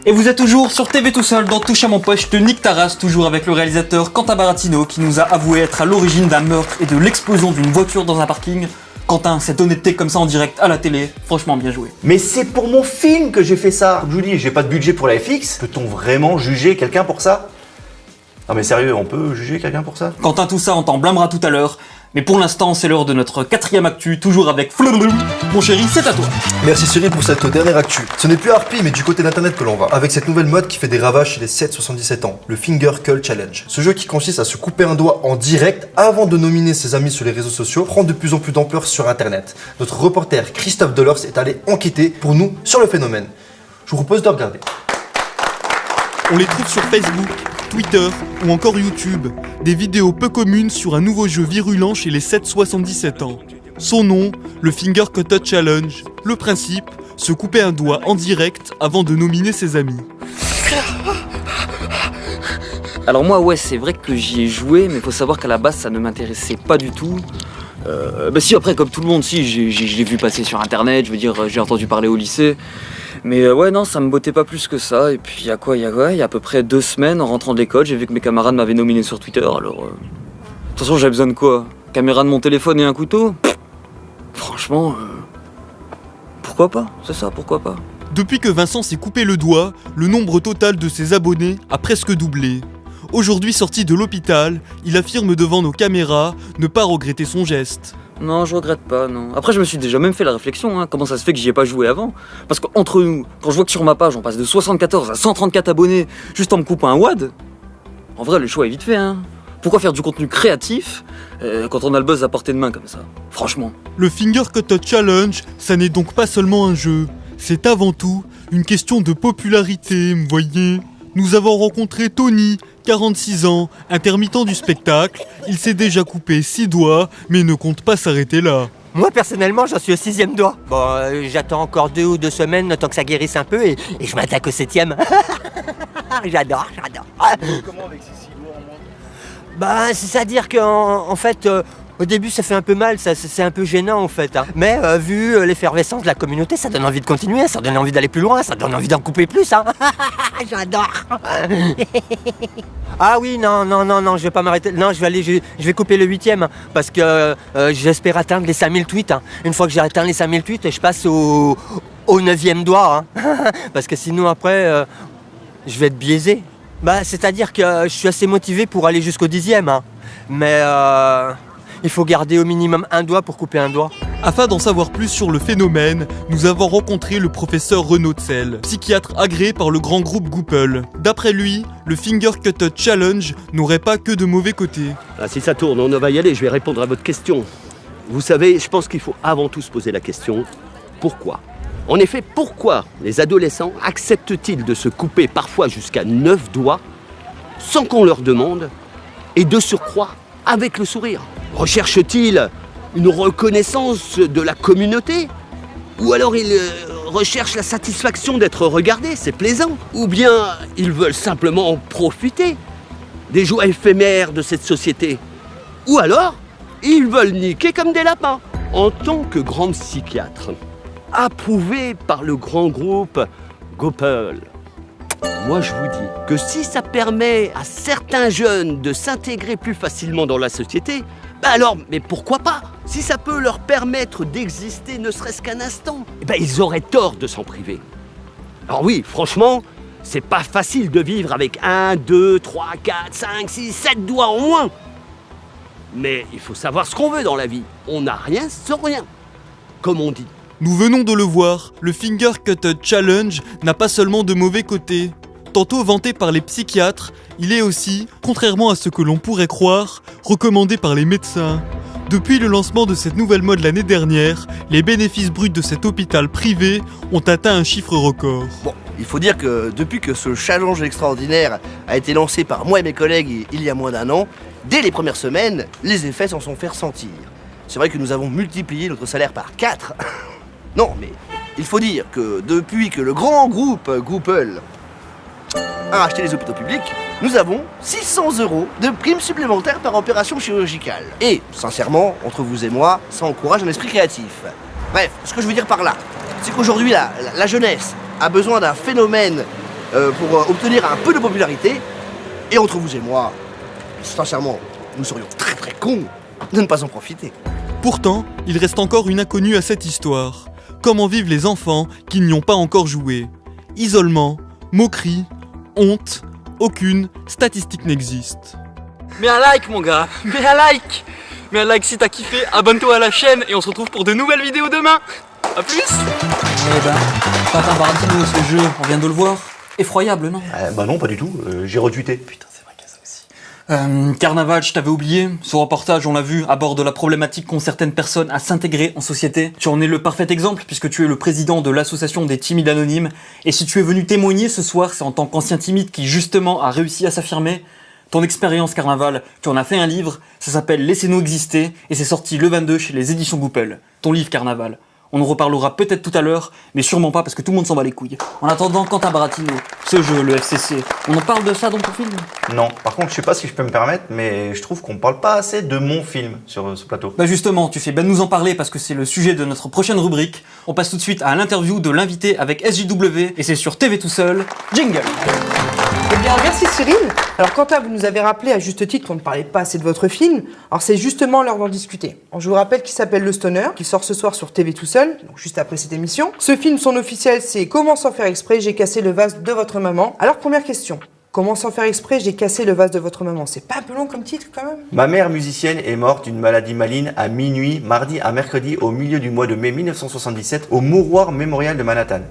Et vous êtes toujours sur TV tout seul dans Touche à mon poche de Nick Taras, toujours avec le réalisateur Quentin Baratino qui nous a avoué être à l'origine d'un meurtre et de l'explosion d'une voiture dans un parking. Quentin, cette honnêteté comme ça en direct à la télé, franchement bien joué. Mais c'est pour mon film que j'ai fait ça. Comme je vous dis, j'ai pas de budget pour la FX. Peut-on vraiment juger quelqu'un pour ça? Non mais sérieux, on peut juger quelqu'un pour ça? Quentin, tout ça, on t'en blâmera tout à l'heure. Mais pour l'instant, c'est l'heure de notre 4e actu, toujours avec Fleublou. Mon chéri, c'est à toi. Merci Cyril pour cette dernière actu. Ce n'est plus Harpy mais du côté d'internet que l'on va, avec cette nouvelle mode qui fait des ravages chez les 7-77 ans, le Finger Cull Challenge. Ce jeu qui consiste à se couper un doigt en direct avant de nominer ses amis sur les réseaux sociaux prend de plus en plus d'ampleur sur internet. Notre reporter Christophe Delors est allé enquêter pour nous sur le phénomène. Je vous propose de regarder. On les trouve sur Facebook, Twitter ou encore YouTube. Des vidéos peu communes sur un nouveau jeu virulent chez les 7-77 ans. Son nom, le Finger Cutter Challenge. Le principe, se couper un doigt en direct avant de nominer ses amis. Alors moi ouais, c'est vrai que j'y ai joué, mais faut savoir qu'à la base ça ne m'intéressait pas du tout. Bah si, après comme tout le monde, si, je l'ai vu passer sur internet, je veux dire, j'ai entendu parler au lycée. Mais ouais non, ça me bottait pas plus que ça. Et puis il y a à peu près 2 semaines, en rentrant de l'école, j'ai vu que mes camarades m'avaient nominé sur Twitter, alors... De toute façon j'avais besoin de quoi? Caméra de mon téléphone et un couteau? Franchement... Pourquoi pas? C'est ça, pourquoi pas? Depuis que Vincent s'est coupé le doigt, le nombre total de ses abonnés a presque doublé. Aujourd'hui sorti de l'hôpital, il affirme devant nos caméras ne pas regretter son geste. Non, je regrette pas, non. Après, je me suis déjà même fait la réflexion, comment ça se fait que j'y ai pas joué avant? Parce qu'entre nous, quand je vois que sur ma page, on passe de 74 à 134 abonnés juste en me coupant un wad, en vrai, le choix est vite fait, Pourquoi faire du contenu créatif quand on a le buzz à portée de main comme ça? Franchement. Le Finger Cutter Challenge, ça n'est donc pas seulement un jeu. C'est avant tout une question de popularité, vous voyez. Nous avons rencontré Tony, 46 ans, intermittent du spectacle. Il s'est déjà coupé 6 doigts, mais ne compte pas s'arrêter là. Moi personnellement j'en suis au 6e doigt. Bon j'attends encore 2 ou 2 semaines le temps que ça guérisse un peu et je m'attaque au 7e. J'adore. Comment avec ces 6 doigts en moins? Bah c'est-à-dire qu'en fait au début ça fait un peu mal, c'est un peu gênant en fait. Mais vu l'effervescence de la communauté, ça donne envie de continuer, ça donne envie d'aller plus loin, ça donne envie d'en couper plus. J'adore. Ah oui, non, je vais pas m'arrêter. Non, je vais couper le 8e parce que j'espère atteindre les 5000 tweets. Une fois que j'ai atteint les 5000 tweets, je passe au 9e doigt. Parce que sinon après, je vais être biaisé. Bah, c'est-à-dire que je suis assez motivé pour aller jusqu'au 10e. Mais il faut garder au minimum un doigt pour couper un doigt. Afin d'en savoir plus sur le phénomène, nous avons rencontré le professeur Renaud Tsel, psychiatre agréé par le grand groupe Google. D'après lui, le Finger Cutter Challenge n'aurait pas que de mauvais côtés. Ah, si ça tourne, on va y aller, je vais répondre à votre question. Vous savez, je pense qu'il faut avant tout se poser la question, pourquoi? En effet, pourquoi les adolescents acceptent-ils de se couper parfois jusqu'à 9 doigts sans qu'on leur demande, et de surcroît avec le sourire? Recherchent-ils une reconnaissance de la communauté? Ou alors ils recherchent la satisfaction d'être regardés, c'est plaisant? Ou bien ils veulent simplement en profiter des joies éphémères de cette société? Ou alors ils veulent niquer comme des lapins? En tant que grand psychiatre, approuvé par le grand groupe Google, moi je vous dis que si ça permet à certains jeunes de s'intégrer plus facilement dans la société, bah alors, mais pourquoi pas? Si ça peut leur permettre d'exister ne serait-ce qu'un instant, ils auraient tort de s'en priver. Alors oui, franchement, c'est pas facile de vivre avec 1, 2, 3, 4, 5, 6, 7 doigts en moins. Mais il faut savoir ce qu'on veut dans la vie. On n'a rien sans rien, comme on dit. Nous venons de le voir, le Finger Cutter Challenge n'a pas seulement de mauvais côtés. Tantôt vanté par les psychiatres, il est aussi, contrairement à ce que l'on pourrait croire, recommandé par les médecins. Depuis le lancement de cette nouvelle mode l'année dernière, les bénéfices bruts de cet hôpital privé ont atteint un chiffre record. Bon, il faut dire que depuis que ce challenge extraordinaire a été lancé par moi et mes collègues il y a moins d'1 an, dès les premières semaines, les effets s'en sont fait ressentir. C'est vrai que nous avons multiplié notre salaire par 4. Non, mais il faut dire que depuis que le grand groupe Google a racheté les hôpitaux publics, nous avons 600 € de primes supplémentaires par opération chirurgicale. Et, sincèrement, entre vous et moi, ça encourage un esprit créatif. Bref, ce que je veux dire par là, c'est qu'aujourd'hui, la jeunesse a besoin d'un phénomène pour obtenir un peu de popularité. Et entre vous et moi, sincèrement, nous serions très très cons de ne pas en profiter. Pourtant, il reste encore une inconnue à cette histoire. Comment vivent les enfants qui n'y ont pas encore joué? Isolement, moquerie, honte, aucune statistique n'existe. Mets un like mon gars, mets un like. Mets un like si t'as kiffé, abonne-toi à la chaîne et on se retrouve pour de nouvelles vidéos demain. A plus. Eh ben, Quentin Baratino, ce jeu, on vient de le voir. Effroyable, non? Bah non, pas du tout. J'ai retweeté. Putain, c'est vrai qu'il y a ça aussi. Carnaval, je t'avais oublié. Ce reportage, on l'a vu, aborde la problématique qu'ont certaines personnes à s'intégrer en société. Tu en es le parfait exemple puisque tu es le président de l'association des timides anonymes. Et si tu es venu témoigner ce soir, c'est en tant qu'ancien timide qui justement a réussi à s'affirmer. Ton expérience Carnaval, tu en as fait un livre, ça s'appelle Laissez-nous exister et c'est sorti le 22 chez les éditions Goupil. Ton livre Carnaval. On en reparlera peut-être tout à l'heure, mais sûrement pas parce que tout le monde s'en bat les couilles. En attendant, Quentin Baratino, ce jeu, le FCC, on en parle de ça dans ton film? Non, par contre, je sais pas si je peux me permettre, mais je trouve qu'on parle pas assez de mon film sur ce plateau. Bah justement, tu fais bien de nous en parler parce que c'est le sujet de notre prochaine rubrique. On passe tout de suite à l'interview de l'invité avec SJW et c'est sur TV tout seul. Jingle. Eh bien, merci Cyril. Alors Quentin, vous nous avez rappelé à juste titre qu'on ne parlait pas assez de votre film. Alors c'est justement l'heure d'en discuter. Alors, je vous rappelle qu'il s'appelle Le Stoner, qui sort ce soir sur TV tout seul, donc juste après cette émission. Ce film, son officiel, c'est Comment sans faire exprès, j'ai cassé le vase de votre maman. Alors première question. Comment sans faire exprès, j'ai cassé le vase de votre maman? C'est pas un peu long comme titre quand même? Ma mère musicienne est morte d'une maladie maligne à minuit, mardi à mercredi, au milieu du mois de mai 1977, au Mouroir Mémorial de Manhattan.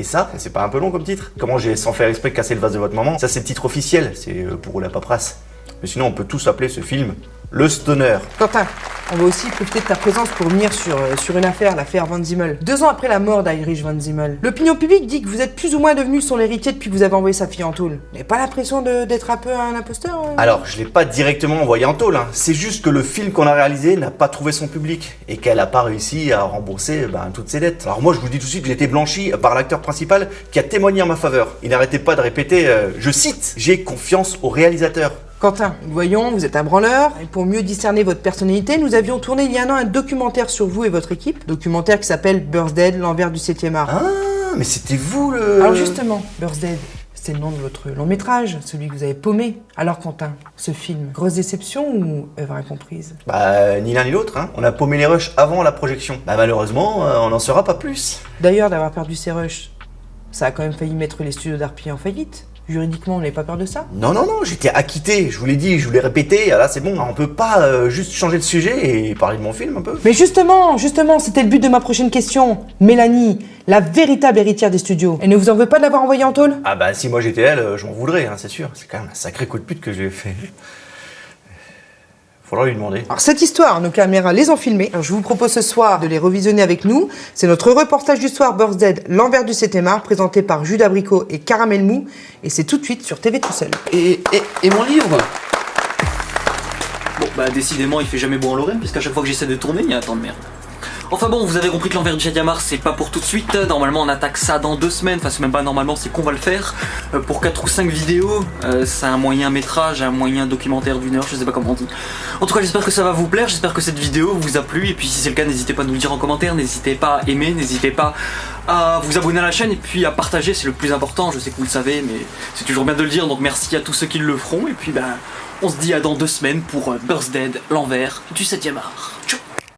Et ça, c'est pas un peu long comme titre? Comment j'ai sans faire exprès cassé le vase de votre maman? Ça, c'est le titre officiel, c'est pour la paperasse. Mais sinon, on peut tous appeler ce film Le Stoner. Quentin, on va aussi profiter de ta présence pour revenir sur une affaire, l'affaire Van Zimmel. 2 ans après la mort d'Heinrich Van Zimmel, l'opinion publique dit que vous êtes plus ou moins devenu son héritier depuis que vous avez envoyé sa fille en tôle. Vous n'avez pas l'impression d'être un peu un imposteur? Alors, je l'ai pas directement envoyé en tôle, hein. C'est juste que le film qu'on a réalisé n'a pas trouvé son public et qu'elle a pas réussi à rembourser toutes ses dettes. Alors moi, je vous dis tout de suite, j'ai été blanchi par l'acteur principal qui a témoigné en ma faveur. Il n'arrêtait pas de répéter, je cite, « J'ai confiance au réalisateur ». Quentin, nous voyons, vous êtes un branleur, et pour mieux discerner votre personnalité, nous avions tourné il y a un an un documentaire sur vous et votre équipe, documentaire qui s'appelle Birthday, l'envers du 7e art. Ah, mais c'était vous le... Alors justement, Birthday, c'est le nom de votre long métrage, celui que vous avez paumé. Alors Quentin, ce film, grosse déception ou œuvre incomprise? Bah, ni l'un ni l'autre, hein. On a paumé les rushs avant la projection. Bah malheureusement, on n'en saura pas plus. D'ailleurs, d'avoir perdu ces rushs, ça a quand même failli mettre les studios d'Harpy en faillite. Juridiquement, on n'avait pas peur de ça? Non, j'étais acquitté, je vous l'ai dit, je vous l'ai répété, là c'est bon, on peut pas juste changer de sujet et parler de mon film un peu. Mais justement, c'était le but de ma prochaine question. Mélanie, la véritable héritière des studios, elle ne vous en veut pas de l'avoir envoyée en tôle? Ah bah si moi j'étais elle, je m'en voudrais, hein, c'est sûr, c'est quand même un sacré coup de pute que j'ai fait. Faudra lui demander. Alors cette histoire, nos caméras les ont filmées. Alors, je vous propose ce soir de les revisionner avec nous. C'est notre reportage du soir Birthday, l'envers du 7e art, présenté par Jules Abricot et Caramel Mou. Et c'est tout de suite sur TV tout seul. Et mon livre? Bon, bah décidément, il fait jamais beau en Lorraine, puisqu'à chaque fois que j'essaie de tourner, il y a un temps de merde. Enfin bon, vous avez compris que l'envers du 7e art, c'est pas pour tout de suite. Normalement, on attaque ça dans 2 semaines. Enfin, c'est même pas normalement, c'est qu'on va le faire. Pour 4 ou 5 vidéos. C'est un moyen métrage, un moyen documentaire d'1 heure, je sais pas comment on dit. En tout cas, j'espère que ça va vous plaire. J'espère que cette vidéo vous a plu. Et puis, si c'est le cas, n'hésitez pas à nous le dire en commentaire. N'hésitez pas à aimer. N'hésitez pas à vous abonner à la chaîne. Et puis, à partager, c'est le plus important. Je sais que vous le savez, mais c'est toujours bien de le dire. Donc, merci à tous ceux qui le feront. Et puis, on se dit à dans 2 semaines pour Birthday, l'envers du 7e art. Tchou.